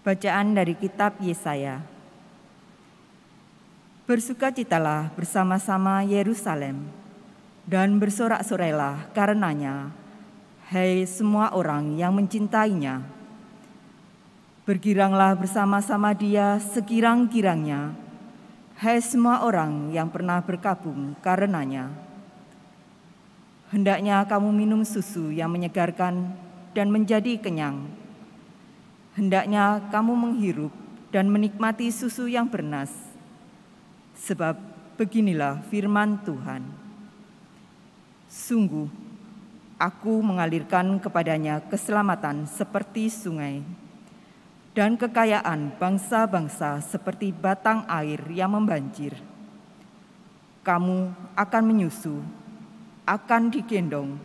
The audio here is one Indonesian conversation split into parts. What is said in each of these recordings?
Bacaan dari kitab Yesaya. Bersukacitalah bersama-sama Yerusalem, dan bersorak-sorailah karenanya, hai semua orang yang mencintainya. Bergiranglah bersama-sama dia sekirang-kirangnya, hai semua orang yang pernah berkabung karenanya. Hendaknya kamu minum susu yang menyegarkan dan menjadi kenyang. Hendaknya kamu menghirup dan menikmati susu yang bernas. Sebab beginilah firman Tuhan. Sungguh, aku mengalirkan kepadanya keselamatan seperti sungai, dan kekayaan bangsa-bangsa seperti batang air yang membanjir. Kamu akan menyusu, akan digendong,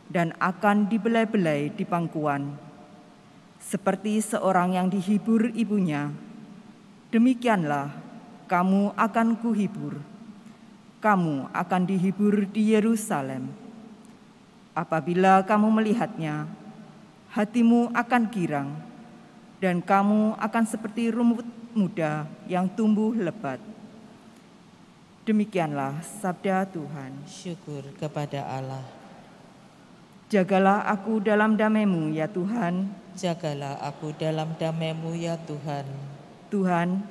dan akan dibelai-belai di pangkuan. Seperti seorang yang dihibur ibunya, demikianlah kamu akan kuhibur. Kamu akan dihibur di Yerusalem. Apabila kamu melihatnya, hatimu akan girang, dan kamu akan seperti rumput muda yang tumbuh lebat. Demikianlah sabda Tuhan. Syukur kepada Allah. Jagalah aku dalam damai-Mu, ya Tuhan. Jagalah aku dalam damai-Mu, ya Tuhan. Tuhan,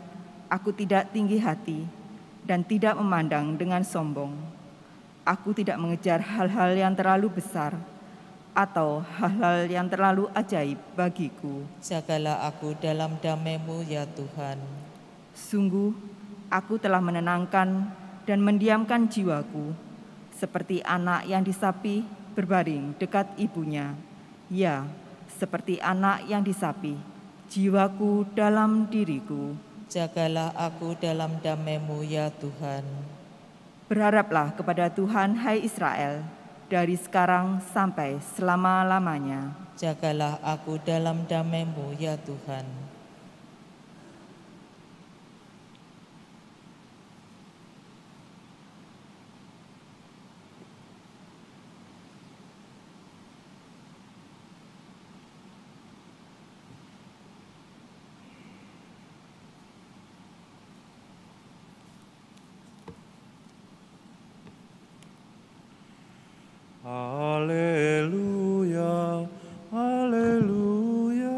aku tidak tinggi hati dan tidak memandang dengan sombong. Aku tidak mengejar hal-hal yang terlalu besar atau hal-hal yang terlalu ajaib bagiku. Jagalah aku dalam damai-Mu, ya Tuhan. Sungguh, aku telah menenangkan dan mendiamkan jiwaku, seperti anak yang disapi berbaring dekat ibunya. Ya, seperti anak yang disapi, jiwaku dalam diriku. Jagalah aku dalam damai-Mu, ya Tuhan. Berharaplah kepada Tuhan, hai Israel, dari sekarang sampai selama-lamanya. Jagalah aku dalam damai-Mu, ya Tuhan. Haleluya, haleluya,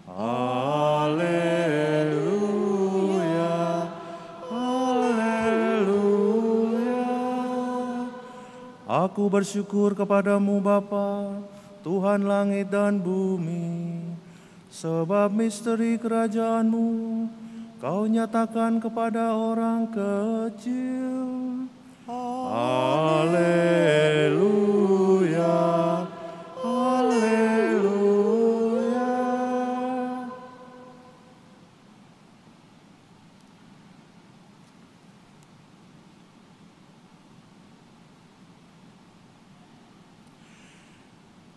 haleluya, haleluya. Aku bersyukur kepadamu Bapa, Tuhan langit dan bumi, sebab misteri kerajaan-Mu Kau nyatakan kepada orang kecil. Haleluya, haleluya.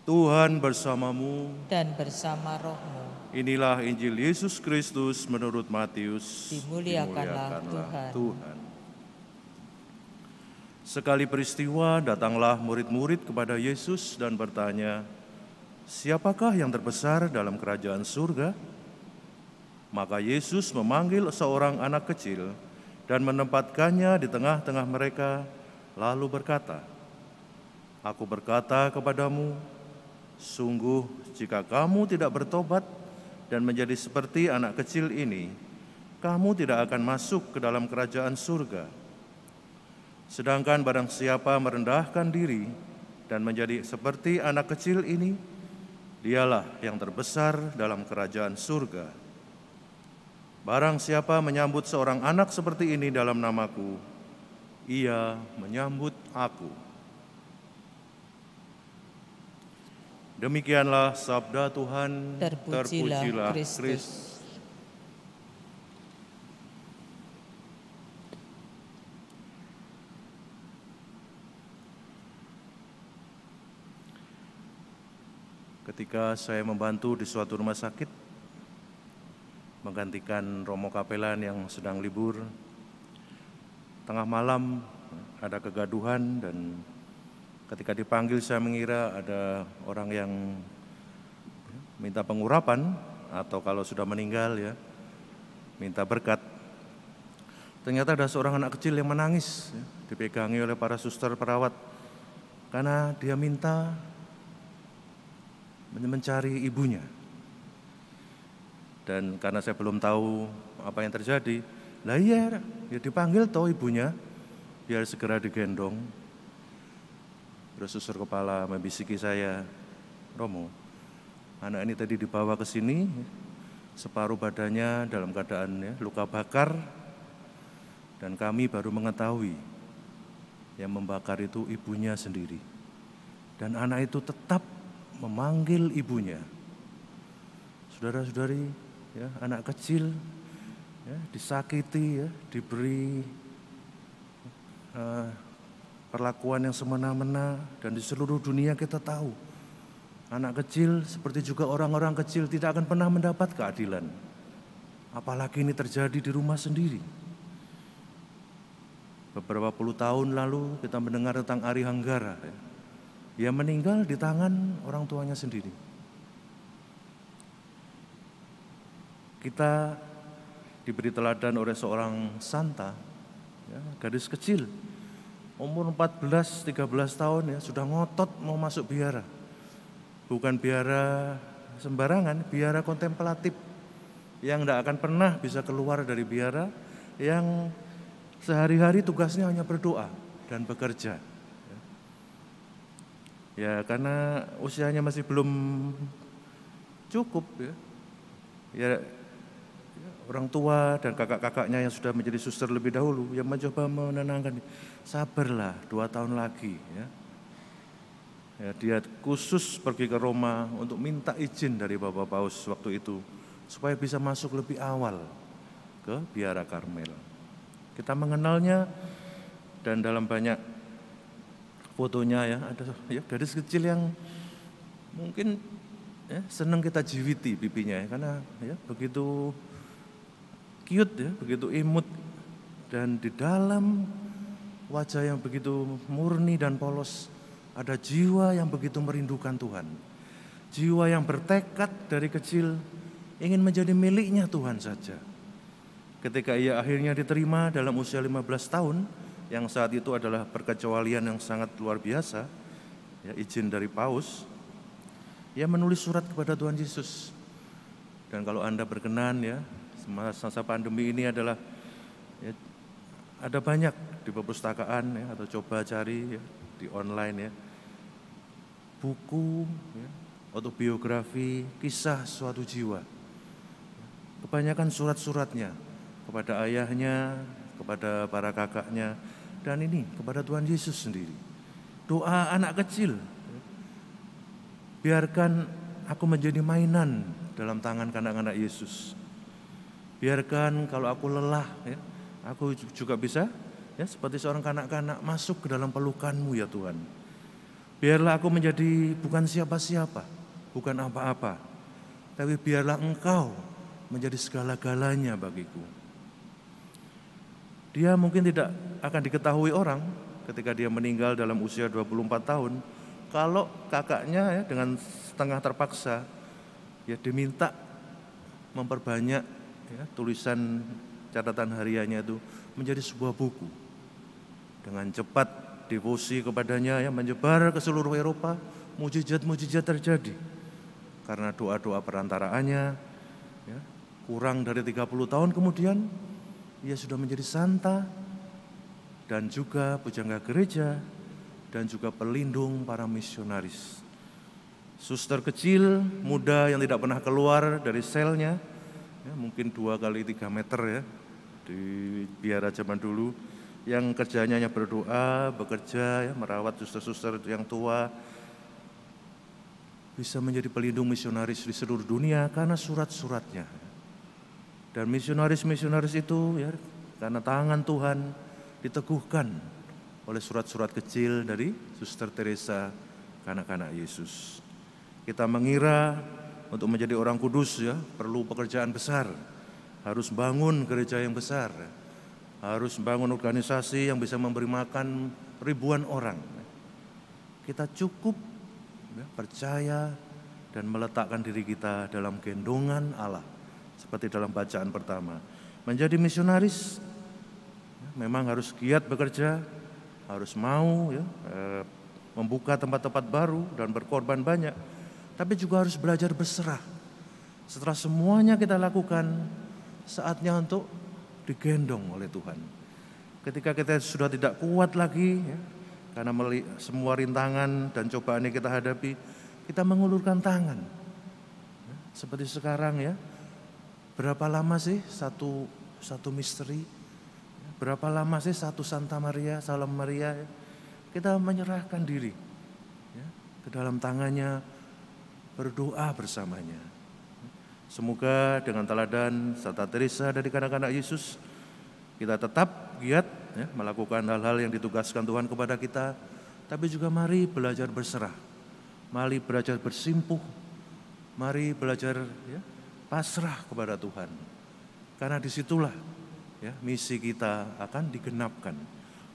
Tuhan bersamamu Dan bersama roh-Mu. Inilah Injil Yesus Kristus menurut Matius. Dimuliakanlah Tuhan. Sekali peristiwa datanglah murid-murid kepada Yesus dan bertanya, "Siapakah yang terbesar dalam kerajaan surga?" Maka Yesus memanggil seorang anak kecil dan menempatkannya di tengah-tengah mereka, lalu berkata, "Aku berkata kepadamu, sungguh jika kamu tidak bertobat dan menjadi seperti anak kecil ini, kamu tidak akan masuk ke dalam kerajaan surga. Sedangkan barang siapa merendahkan diri dan menjadi seperti anak kecil ini, dialah yang terbesar dalam kerajaan surga. Barang siapa menyambut seorang anak seperti ini dalam namaku, ia menyambut aku." Demikianlah sabda Tuhan. Terpujilah Kristus. Ketika saya membantu di suatu rumah sakit, menggantikan Romo Kapelan yang sedang libur, tengah malam ada kegaduhan dan ketika dipanggil saya mengira ada orang yang minta pengurapan atau kalau sudah meninggal ya, minta berkat. Ternyata ada seorang anak kecil yang menangis, ya, dipegangi oleh para suster perawat karena dia minta mencari ibunya. Dan karena saya belum tahu apa yang terjadi, lah iya, ya dipanggil toh ibunya, biar segera digendong. Terus suster kepala membisiki saya, Romo, anak ini tadi dibawa ke sini, separuh badannya dalam keadaan ya, luka bakar, dan kami baru mengetahui yang membakar itu ibunya sendiri. Dan anak itu tetap memanggil ibunya. Saudara-saudari, ya, anak kecil ya, disakiti, ya, diberi perlakuan yang semena-mena, dan di seluruh dunia kita tahu anak kecil seperti juga orang-orang kecil tidak akan pernah mendapat keadilan. Apalagi ini terjadi di rumah sendiri. Beberapa puluh tahun lalu kita mendengar tentang Ari Hanggara, ya. Dia meninggal di tangan orang tuanya sendiri. Kita diberi teladan oleh seorang santa, ya, gadis kecil, umur 14-13 tahun, ya, sudah ngotot mau masuk biara. Bukan biara sembarangan, biara kontemplatif yang tidak akan pernah bisa keluar dari biara, yang sehari-hari tugasnya hanya berdoa dan bekerja. Ya, karena usianya masih belum cukup, ya. Ya, orang tua dan kakak-kakaknya yang sudah menjadi suster lebih dahulu yang mencoba menenangkan, sabarlah 2 tahun lagi, ya. Ya, dia khusus pergi ke Roma untuk minta izin dari Bapak Paus waktu itu supaya bisa masuk lebih awal ke biara Karmel. Kita mengenalnya, dan dalam banyak fotonya ya ada ya gadis kecil yang mungkin ya, senang kita jiwiti pipinya ya, karena ya begitu cute, ya, begitu imut, dan di dalam wajah yang begitu murni dan polos ada jiwa yang begitu merindukan Tuhan, jiwa yang bertekad dari kecil ingin menjadi miliknya Tuhan saja. Ketika ia akhirnya diterima dalam usia 15 tahun, yang saat itu adalah perkecualian yang sangat luar biasa, ya, izin dari Paus, ia menulis surat kepada Tuhan Yesus. Dan kalau Anda berkenan, ya, masa pandemi ini adalah ya, ada banyak di perpustakaan, ya, atau coba cari, ya, di online, ya, buku, ya, autobiografi, kisah suatu jiwa. Kebanyakan surat-suratnya kepada ayahnya, kepada para kakaknya, dan ini kepada Tuhan Yesus sendiri. Doa anak kecil, biarkan aku menjadi mainan dalam tangan kanak-kanak Yesus. Biarkan kalau aku lelah, ya, aku juga bisa, ya, seperti seorang kanak-kanak masuk ke dalam pelukan-Mu ya Tuhan. Biarlah aku menjadi bukan siapa-siapa, bukan apa-apa, tapi biarlah Engkau menjadi segala-galanya bagiku. Dia mungkin tidak akan diketahui orang ketika dia meninggal dalam usia 24 tahun. Kalau kakaknya, ya, dengan setengah terpaksa, ya, diminta memperbanyak, ya, tulisan catatan hariannya itu menjadi sebuah buku. Dengan cepat devosi kepadanya, ya, menyebar ke seluruh Eropa, mujizat-mujizat terjadi. Karena doa-doa perantaraannya, ya, kurang dari 30 tahun kemudian, ia sudah menjadi santa dan juga pujangga gereja dan juga pelindung para misionaris. Suster kecil, muda yang tidak pernah keluar dari selnya, ya, mungkin 2 kali 3 meter, ya, di biara zaman dulu, yang kerjanya hanya berdoa, bekerja, ya, merawat suster-suster yang tua, bisa menjadi pelindung misionaris di seluruh dunia karena surat-suratnya. Dan misionaris-misionaris itu, ya, karena tangan Tuhan diteguhkan oleh surat-surat kecil dari Suster Teresa, kanak-kanak Yesus. Kita mengira untuk menjadi orang kudus, ya, perlu pekerjaan besar, harus bangun gereja yang besar, harus bangun organisasi yang bisa memberi makan ribuan orang. Kita cukup, ya, percaya dan meletakkan diri kita dalam gendongan Allah. Seperti dalam bacaan pertama. Menjadi misionaris memang harus giat bekerja, harus mau membuka tempat-tempat baru dan berkorban banyak. Tapi juga harus belajar berserah. Setelah semuanya kita lakukan, saatnya untuk digendong oleh Tuhan. Ketika kita sudah tidak kuat lagi, karena semua rintangan dan cobaan yang kita hadapi, kita mengulurkan tangan. Seperti sekarang ya, berapa lama sih satu misteri? Berapa lama sih satu Santa Maria, Salam Maria? Kita menyerahkan diri ke dalam tangannya, berdoa bersamanya. Semoga dengan teladan Santa Teresa dari kanak-kanak Yesus, kita tetap giat melakukan hal-hal yang ditugaskan Tuhan kepada kita, tapi juga mari belajar berserah, mari belajar bersimpuh, mari belajar pasrah kepada Tuhan. Karena disitulah misi kita akan digenapkan,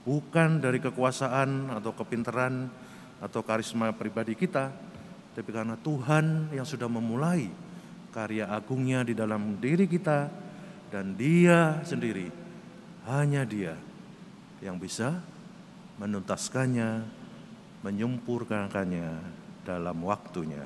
bukan dari kekuasaan atau kepintaran atau karisma pribadi kita, tapi karena Tuhan yang sudah memulai karya agungnya di dalam diri kita, dan Dia sendiri, hanya Dia yang bisa menuntaskannya, menyempurnakannya dalam waktunya.